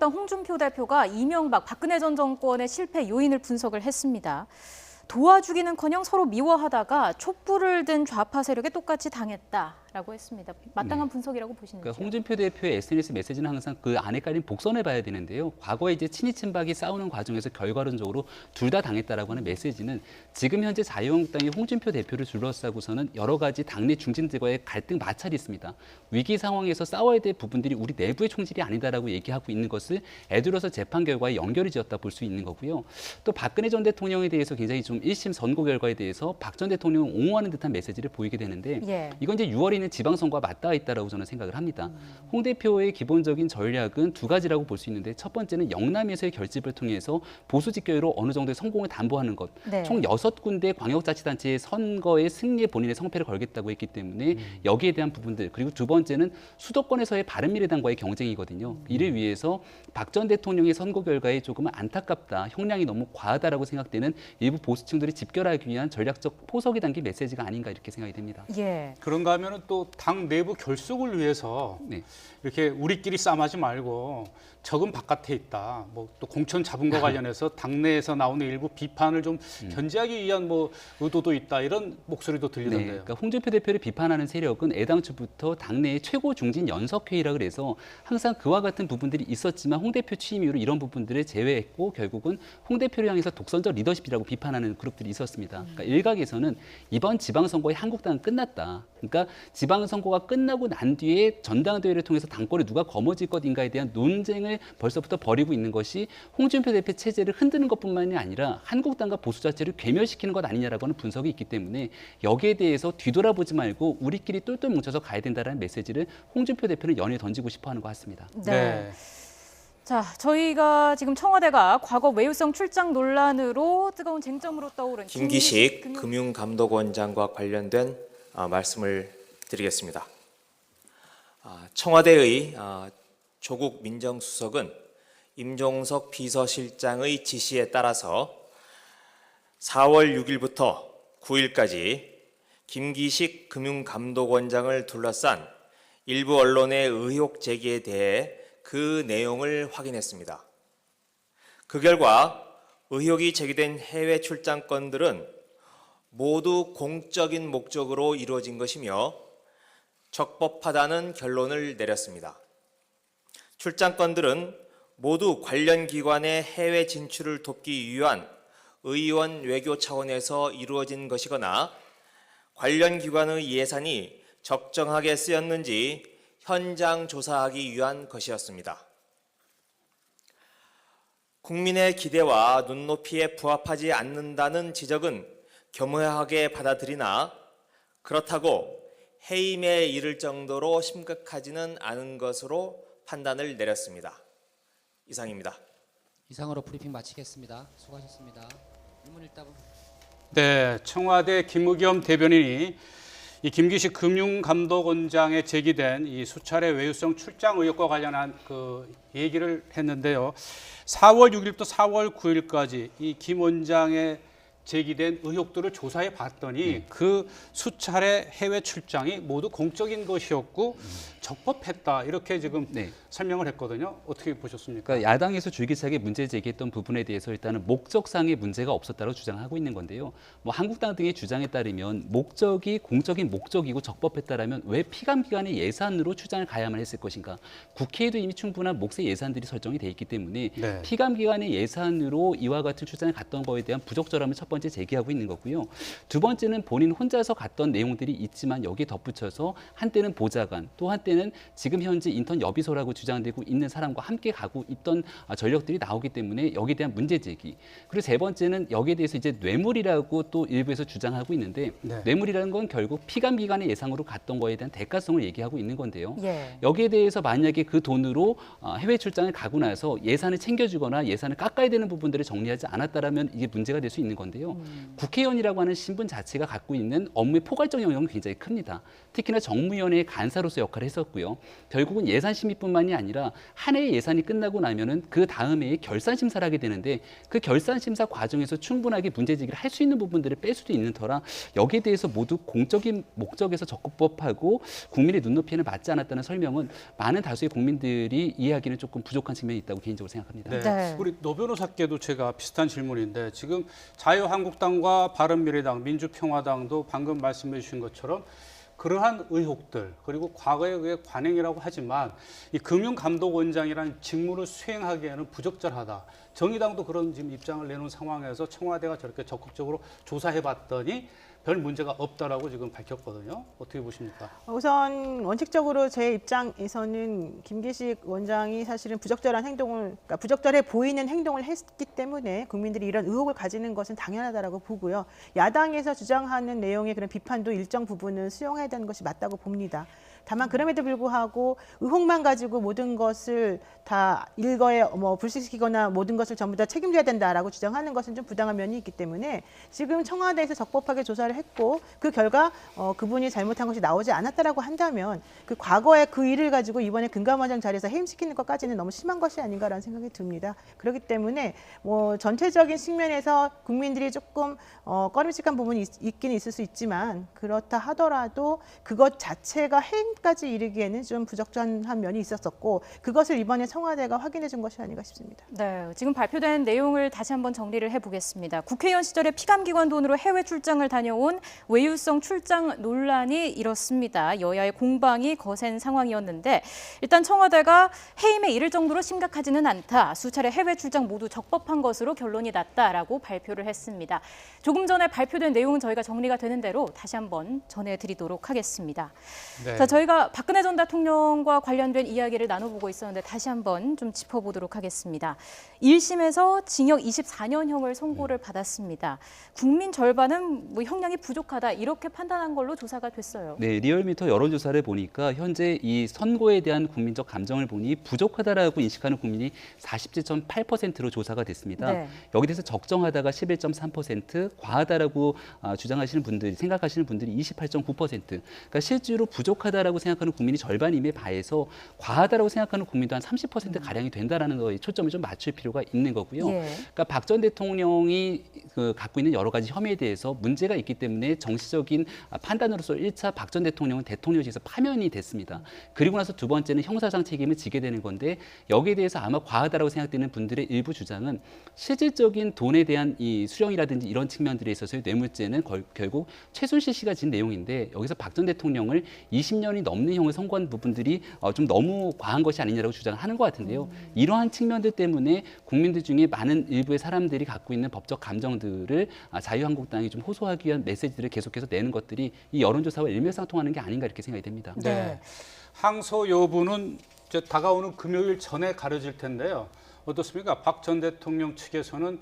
자유한국당 홍준표 대표가 이명박, 박근혜 전 정권의 실패 요인을 분석을 했습니다. 도와주기는커녕 서로 미워하다가 촛불을 든 좌파 세력에 똑같이 당했다라고 했습니다. 마땅한 분석이라고 보시는지요? 그러니까 홍준표 대표의 SNS 메시지는 항상 그 안에 깔린 복선을 봐야 되는데요. 과거에 이제 친이 친박이 싸우는 과정에서 결과론적으로 둘 다 당했다라고 하는 메시지는 지금 현재 자유한국당이 홍준표 대표를 둘러싸고서는 여러 가지 당내 중진들과의 갈등 마찰이 있습니다. 위기 상황에서 싸워야 될 부분들이 우리 내부의 총질이 아니다라고 얘기하고 있는 것을 애들어서 재판 결과에 연결이 지었다 볼 수 있는 거고요. 또 박근혜 전 대통령에 대해서 굉장히 좀 1심 선고 결과에 대해서 박 전 대통령을 옹호하는 듯한 메시지를 보이게 되는데 이건 이제 6월에 있는 지방선거와 맞닿아 있다라고 저는 생각을 합니다. 홍 대표의 기본적인 전략은 두 가지라고 볼 수 있는데 첫 번째는 영남에서의 결집을 통해서 보수 직결로 어느 정도의 성공을 담보하는 것. 총 6군데 광역자치단체의 선거의 승리에 본인의 성패를 걸겠다고 했기 때문에 여기에 대한 부분들 그리고 두 번째는 수도권에서의 바른미래당과의 경쟁이거든요. 이를 위해서 박 전 대통령의 선거 결과에 조금은 안타깝다, 형량이 너무 과하다라고 생각되는 일부 보수층들이 집결하기 위한 전략적 포석이 담긴 메시지가 아닌가 이렇게 생각이 됩니다. 그런가 하면은 또 당 내부 결속을 위해서 이렇게 우리끼리 싸움하지 말고 적은 바깥에 있다. 뭐 또 공천 잡은 거 관련해서 당내에서 나오는 일부 비판을 좀 견제하기 위한 뭐 의도도 있다. 이런 목소리도 들리던데요. 그러니까 홍준표 대표를 비판하는 세력은 애당초부터 당내의 최고 중진 연석회의라 그래서 항상 그와 같은 부분들이 있었지만 홍 대표 취임 이후로 이런 부분들을 제외했고 결국은 홍 대표를 향해서 독선적 리더십이라고 비판하는 그룹들이 있었습니다. 그러니까 일각에서는 이번 지방선거의 한국당은 끝났다. 그러니까 지방선거가 끝나고 난 뒤에 전당대회를 통해서 당권을 누가 거머쥘 것인가에 대한 논쟁을 벌써부터 벌이고 있는 것이 홍준표 대표 체제를 흔드는 것뿐만이 아니라 한국당과 보수 자체를 괴멸시키는 것 아니냐라고 하는 분석이 있기 때문에 여기에 대해서 뒤돌아보지 말고 우리끼리 똘똘 뭉쳐서 가야 된다는 메시지를 홍준표 대표는 연일 던지고 싶어하는 것 같습니다. 자, 저희가 지금 청와대가 과거 외유성 출장 논란으로 뜨거운 쟁점으로 떠오른 김기식 금융감독원장과 관련된 말씀을 드리겠습니다. 청와대의 조국 민정수석은 임종석 비서실장의 지시에 따라서 4월 6일부터 9일까지 김기식 금융감독원장을 둘러싼 일부 언론의 의혹 제기에 대해 그 내용을 확인했습니다. 그 결과 의혹이 제기된 해외 출장 건들은 모두 공적인 목적으로 이루어진 것이며 적법하다는 결론을 내렸습니다. 출장 건들은 모두 관련 기관의 해외 진출을 돕기 위한 의원 외교 차원에서 이루어진 것이거나 관련 기관의 예산이 적정하게 쓰였는지 현장 조사하기 위한 것이었습니다. 국민의 기대와 눈높이에 부합하지 않는다는 지적은 겸허하게 받아들이나 그렇다고 해임에 이를 정도로 심각하지는 않은 것으로 판단을 내렸습니다. 이상입니다. 이상으로 브리핑 마치겠습니다. 수고하셨습니다. 일문일답은. 네, 청와대 김의겸 대변인이 이 김기식 금융감독원장에 제기된 이 수차례 외유성 출장 의혹과 관련한 그 얘기를 했는데요. 4월 6일부터 4월 9일까지 이 김 원장의 제기된 의혹들을 조사해 봤더니 그 수차례 해외 출장이 모두 공적인 것이었고 적법했다 이렇게 지금 설명을 했거든요. 어떻게 보셨습니까? 그러니까 야당에서 줄기차게 문제 제기했던 부분에 대해서 일단은 목적상의 문제가 없었다고 주장하고 있는 건데요. 뭐 한국당 등의 주장에 따르면 목적이 공적인 목적이고 적법했다라면 왜 피감기관의 예산으로 출장을 가야만 했을 것인가? 국회에도 이미 충분한 몫의 예산들이 설정이 돼 있기 때문에 피감기관의 예산으로 이와 같은 출장을 갔던 거에 대한 부적절함을 첫 번째 제기하고 있는 거고요. 두 번째는 본인 혼자서 갔던 내용들이 있지만 여기에 덧붙여서 한때는 보좌관, 또 한때는 지금 현재 인턴 여비서라고 주장되고 있는 사람과 함께 가고 있던 전력들이 나오기 때문에 여기에 대한 문제 제기. 그리고 세 번째는 여기에 대해서 이제 뇌물이라고 또 일부에서 주장하고 있는데 뇌물이라는 건 결국 피감기관의 예상으로 갔던 거에 대한 대가성을 얘기하고 있는 건데요. 여기에 대해서 만약에 그 돈으로 해외 출장을 가고 나서 예산을 챙겨주거나 예산을 깎아야 되는 부분들을 정리하지 않았다라면 이게 문제가 될 수 있는 건데요. 국회의원이라고 하는 신분 자체가 갖고 있는 업무의 포괄적 영역은 굉장히 큽니다. 특히나 정무위원회의 간사로서 역할을 있었고요. 결국은 예산 심의뿐만이 아니라 한 해의 예산이 끝나고 나면은 그 다음 해에 결산 심사를 하게 되는데 그 결산 심사 과정에서 충분하게 문제 제기를 할 수 있는 부분들을 뺄 수도 있는 터라 여기에 대해서 모두 공적인 목적에서 적법하고 국민의 눈높이에는 맞지 않았다는 설명은 많은 다수의 국민들이 이해하기는 조금 부족한 측면이 있다고 개인적으로 생각합니다. 네. 네. 우리 노 변호사께도 제가 비슷한 질문인데 지금 자유한국당과 바른미래당, 민주평화당도 방금 말씀해 주신 것처럼 그러한 의혹들 그리고 과거에 의해 관행이라고 하지만 이 금융감독원장이라는 직무를 수행하기에는 부적절하다. 정의당도 그런 지금 입장을 내놓은 상황에서 청와대가 저렇게 적극적으로 조사해봤더니 별 문제가 없다라고 지금 밝혔거든요. 어떻게 보십니까? 우선 원칙적으로 제 입장에서는 김기식 원장이 사실은 부적절한 행동을, 그러니까 부적절해 보이는 행동을 했기 때문에 국민들이 이런 의혹을 가지는 것은 당연하다라고 보고요. 야당에서 주장하는 내용의 그런 비판도 일정 부분은 수용해야 되는 것이 맞다고 봅니다. 다만 그럼에도 불구하고 의혹만 가지고 모든 것을 다 일거에 불식시키거나 모든 것을 전부 다 책임져야 된다라고 주장하는 것은 좀 부당한 면이 있기 때문에 지금 청와대에서 적법하게 조사를 했고 그 결과 그분이 잘못한 것이 나오지 않았다라고 한다면 그 과거의 그 일을 가지고 이번에 금감원장 자리에서 해임시키는 것까지는 너무 심한 것이 아닌가라는 생각이 듭니다. 그렇기 때문에 전체적인 측면에서 국민들이 조금 꺼림칙한 부분이 있긴 있을 수 있지만 그렇다 하더라도 그것 자체가 해임까지 이르기에는 좀 부적절한 면이 있었었고 그것을 이번에 청와대가 확인해 준 것이 아닌가 싶습니다. 네, 지금 발표된 내용을 다시 한번 정리를 해보겠습니다. 국회의원 시절에 피감기관 돈으로 해외 출장을 다녀온 외유성 출장 논란이 이렇습니다. 여야의 공방이 거센 상황이었는데 일단 청와대가 해임에 이를 정도로 심각하지는 않다. 수차례 해외 출장 모두 적법한 것으로 결론이 났다라고 발표를 했습니다. 조금 전에 발표된 내용은 저희가 정리가 되는 대로 다시 한번 전해드리도록 하겠습니다. 네. 자, 저희가 박근혜 전 대통령과 관련된 이야기를 나눠보고 있었는데 다시 한번 좀 짚어보도록 하겠습니다. 1심에서 징역 24년형을 선고를 받았습니다. 국민 절반은 형량이 부족하다 이렇게 판단한 걸로 조사가 됐어요. 네, 리얼미터 여론조사를 보니까 현재 이 선고에 대한 국민적 감정을 보니 부족하다라고 인식하는 국민이 47.8%로 조사가 됐습니다. 네. 여기 대해서 적정하다가 11.3%, 과하다라고 주장하시는 분들, 생각하시는 분들이 28.9%. 그러니까 실제로 부족하다라고 생각하는 국민이 절반임에 반해서 과하다라고 생각하는 국민도 한 30% 가량이 된다라는 거에 초점을 좀 맞출 필요가 있는 거고요. 예. 그러니까 박 전 대통령이 갖고 있는 여러 가지 혐의에 대해서 문제가 있기 때문에 정치적인 판단으로서 1차 박 전 대통령은 대통령실에서 파면이 됐습니다. 그리고 나서 두 번째는 형사상 책임을 지게 되는 건데 여기에 대해서 아마 과하다라고 생각되는 분들의 일부 주장은 실질적인 돈에 대한 이 수령이라든지 이런 측면들에 있어서의 뇌물죄는 결국 최순실 씨가 진 내용인데 여기서 박 전 대통령을 20년이 넘는 형을 선고한 부분들이 좀 너무 과한 것이 아니냐라고 주장하는 것 같은데요. 이러한 측면들 때문에 국민들 중에 많은 일부의 사람들이 갖고 있는 법적 감정들을 자유한국당이 좀 호소하기 위한 메시지들을 계속해서 내는 것들이 이 여론조사와 일맥상통하는 게 아닌가 이렇게 생각이 됩니다. 네. 항소 여부는 이제 다가오는 금요일 전에 가려질 텐데요. 어떻습니까? 박 전 대통령 측에서는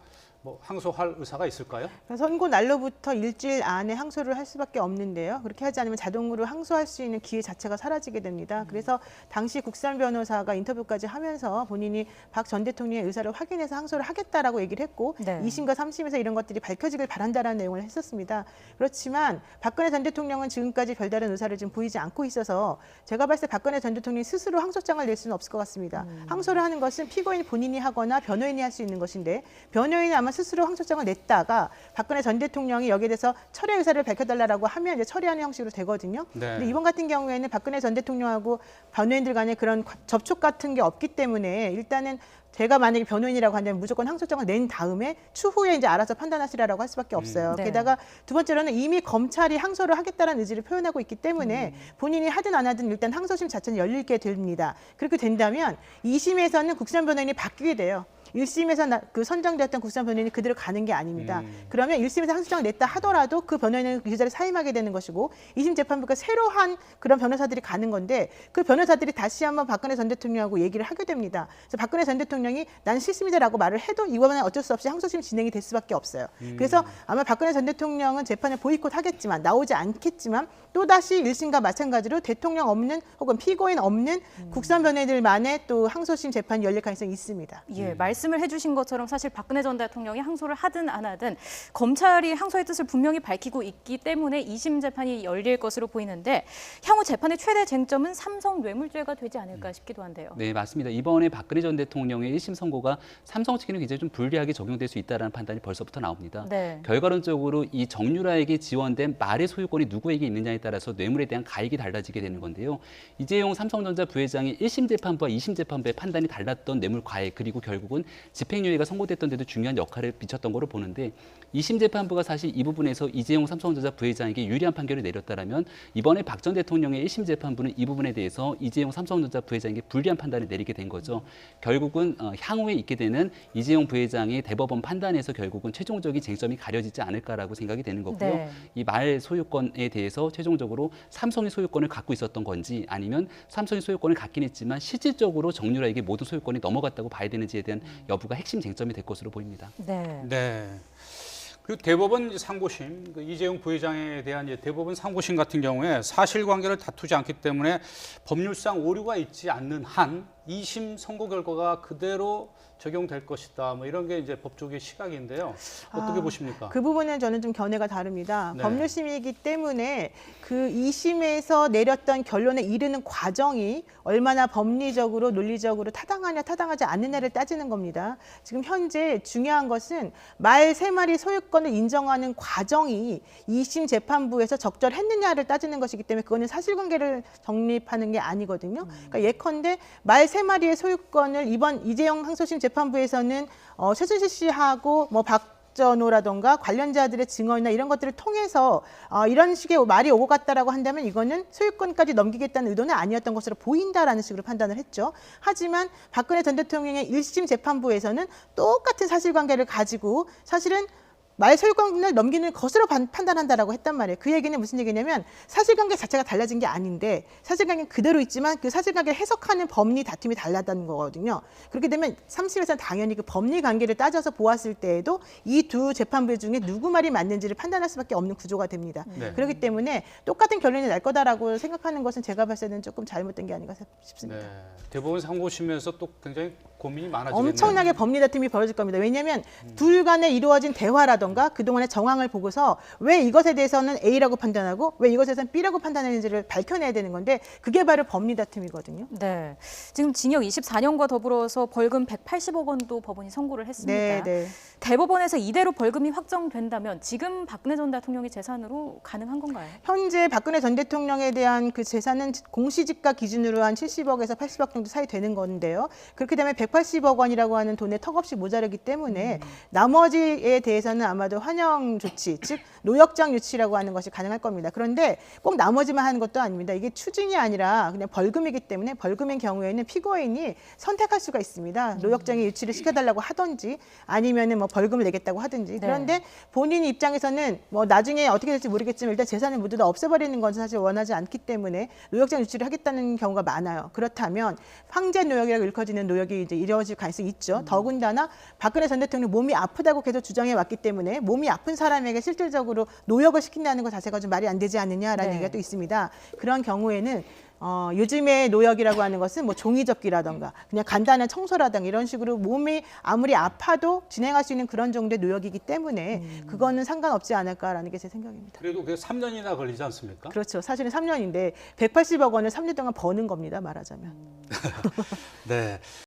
항소할 의사가 있을까요? 선고 날로부터 일주일 안에 항소를 할 수밖에 없는데요. 그렇게 하지 않으면 자동으로 항소할 수 있는 기회 자체가 사라지게 됩니다. 그래서 당시 국선 변호사가 인터뷰까지 하면서 본인이 박 전 대통령의 의사를 확인해서 항소를 하겠다라고 얘기를 했고 네. 2심과 3심에서 이런 것들이 밝혀지길 바란다라는 내용을 했었습니다. 그렇지만 박근혜 전 대통령은 지금까지 별다른 의사를 지금 보이지 않고 있어서 제가 봤을 때 박근혜 전 대통령이 스스로 항소장을 낼 수는 없을 것 같습니다. 항소를 하는 것은 피고인 본인이 하거나 변호인이 할 수 있는 것인데 변호인이 아마 스스로 항소장을 냈다가 박근혜 전 대통령이 여기에 대해서 철회 의사를 밝혀달라고 하면 이제 처리하는 형식으로 되거든요. 네. 근데 이번 같은 경우에는 박근혜 전 대통령하고 변호인들 간의 그런 접촉 같은 게 없기 때문에 일단은 제가 만약에 변호인이라고 한다면 무조건 항소장을 낸 다음에 추후에 이제 알아서 판단하시라라고 할 수밖에 없어요. 네. 게다가 두 번째로는 이미 검찰이 항소를 하겠다는 의지를 표현하고 있기 때문에 본인이 하든 안 하든 일단 항소심 자체는 열리게 됩니다. 그렇게 된다면 2심에서는 국선 변호인이 바뀌게 돼요. 1심에서 그 선정되었던 국선 변호인이 그대로 가는 게 아닙니다. 그러면 1심에서 항소장을 냈다 하더라도 그 변호인은 그 자리에 사임하게 되는 것이고 2심 재판부가 새로 한 그런 변호사들이 가는 건데 그 변호사들이 다시 한번 박근혜 전 대통령하고 얘기를 하게 됩니다. 그래서 박근혜 전 대통령이 난 실심이다라고 말을 해도 이거는 어쩔 수 없이 항소심 진행이 될 수밖에 없어요. 그래서 아마 박근혜 전 대통령은 재판을 보이콧하겠지만 나오지 않겠지만 또다시 1심과 마찬가지로 대통령 없는 혹은 피고인 없는 국선 변호인들만의 또 항소심 재판이 열릴 가능성이 있습니다. 예, 말씀을 해주신 것처럼 사실 박근혜 전 대통령이 항소를 하든 안 하든 검찰이 항소의 뜻을 분명히 밝히고 있기 때문에 2심 재판이 열릴 것으로 보이는데 향후 재판의 최대 쟁점은 삼성 뇌물죄가 되지 않을까 싶기도 한데요. 네, 맞습니다. 이번에 박근혜 전 대통령의 1심 선고가 삼성 측에는 굉장히 좀 불리하게 적용될 수 있다는 판단이 벌써부터 나옵니다. 네. 결과론적으로 이 정유라에게 지원된 말의 소유권이 누구에게 있느냐에 따라서 뇌물에 대한 가액이 달라지게 되는 건데요. 이재용 삼성전자 부회장이 1심 재판부와 2심 재판부의 판단이 달랐던 뇌물 가액 그리고 결국은 집행유예가 선고됐던 데도 중요한 역할을 미쳤던 거로 보는데 2심 재판부가 사실 이 부분에서 이재용 삼성전자 부회장에게 유리한 판결을 내렸다면 이번에 박 전 대통령의 1심 재판부는 이 부분에 대해서 이재용 삼성전자 부회장에게 불리한 판단을 내리게 된 거죠. 결국은 향후에 있게 되는 이재용 부회장의 대법원 판단에서 결국은 최종적인 쟁점이 가려지지 않을까라고 생각이 되는 거고요. 네. 이 말 소유권에 대해서 최종적으로 삼성이 소유권을 갖고 있었던 건지 아니면 삼성이 소유권을 갖긴 했지만 실질적으로 정유라에게 모든 소유권이 넘어갔다고 봐야 되는지에 대한 여부가 핵심 쟁점이 될 것으로 보입니다. 네. 네. 그리고 대법원 상고심, 그 이재용 부회장에 대한 이제 대법원 상고심 같은 경우에 사실관계를 다투지 않기 때문에 법률상 오류가 있지 않는 한 2심 선고 결과가 그대로 적용될 것이다. 뭐 이런 게 이제 법조계 시각인데요. 어떻게 보십니까? 그 부분은 저는 좀 견해가 다릅니다. 네. 법률심이기 때문에 그 2심에서 내렸던 결론에 이르는 과정이 얼마나 법리적으로 논리적으로 타당하냐 타당하지 않느냐를 따지는 겁니다. 지금 현재 중요한 것은 말 3마리 소유권을 인정하는 과정이 2심 재판부에서 적절했느냐를 따지는 것이기 때문에 그거는 사실관계를 정립하는 게 아니거든요. 그러니까 예컨대 말 3마리의 소유권을 이번 이재용 항소심 재판부에서는 최순실 씨하고 뭐 박전호라던가 관련자들의 증언이나 이런 것들을 통해서 이런 식의 말이 오고 갔다라고 한다면 이거는 소유권까지 넘기겠다는 의도는 아니었던 것으로 보인다라는 식으로 판단을 했죠. 하지만 박근혜 전 대통령의 1심 재판부에서는 똑같은 사실관계를 가지고 사실은 말 소유권을 넘기는 것으로 판단한다라고 했단 말이에요. 그 얘기는 무슨 얘기냐면 사실관계 자체가 달라진 게 아닌데 사실관계는 그대로 있지만 그 사실관계를 해석하는 법리 다툼이 달랐다는 거거든요. 그렇게 되면 3심에서는 당연히 그 법리 관계를 따져서 보았을 때에도 이 두 재판부 중에 누구 말이 맞는지를 판단할 수밖에 없는 구조가 됩니다. 네. 그렇기 때문에 똑같은 결론이 날 거다라고 생각하는 것은 제가 봤을 때는 조금 잘못된 게 아닌가 싶습니다. 네. 대법원 상고심에서 또 굉장히 고민이 많아지겠네요. 엄청나게 법리 다툼이 벌어질 겁니다. 왜냐하면 둘 간에 이루어진 대화라던가 그동안의 정황을 보고서 왜 이것에 대해서는 A라고 판단하고 왜 이것에 대해서는 B라고 판단했는지를 밝혀내야 되는 건데 그게 바로 법리 다툼이거든요. 네. 지금 징역 24년과 더불어서 벌금 180억 원도 법원이 선고를 했습니다. 네, 네. 대법원에서 이대로 벌금이 확정된다면 지금 박근혜 전 대통령의 재산으로 가능한 건가요? 현재 박근혜 전 대통령에 대한 그 재산은 공시지가 기준으로 한 70억에서 80억 정도 사이 되는 건데요. 그렇게 되면 180억 원이라고 하는 돈에 턱없이 모자르기 때문에 나머지에 대해서는 아마도 환영 조치, 즉 노역장 유치라고 하는 것이 가능할 겁니다. 그런데 꼭 나머지만 하는 것도 아닙니다. 이게 추징이 아니라 그냥 벌금이기 때문에 벌금인 경우에는 피고인이 선택할 수가 있습니다. 노역장에 유치를 시켜달라고 하든지 아니면은 뭐 벌금을 내겠다고 하든지. 그런데 본인 입장에서는 뭐 나중에 어떻게 될지 모르겠지만 일단 재산을 모두 다 없애버리는 건 사실 원하지 않기 때문에 노역장 유치를 하겠다는 경우가 많아요. 그렇다면 황제 노역이라고 일컬어지는 노역이 이제 이루어질 가능성이 있죠. 더군다나 박근혜 전 대통령 몸이 아프다고 계속 주장해 왔기 때문에 몸이 아픈 사람에게 실질적으로 노역을 시킨다는 것 자체가 좀 말이 안 되지 않느냐라는 네. 얘기가 또 있습니다. 그런 경우에는 요즘의 노역이라고 하는 것은 뭐 종이접기라던가 그냥 간단한 청소라든가 이런 식으로 몸이 아무리 아파도 진행할 수 있는 그런 정도의 노역이기 때문에 그거는 상관없지 않을까라는 게 제 생각입니다. 그래도 그게 3년이나 걸리지 않습니까? 그렇죠. 사실은 3년인데 180억 원을 3년 동안 버는 겁니다. 말하자면. 네.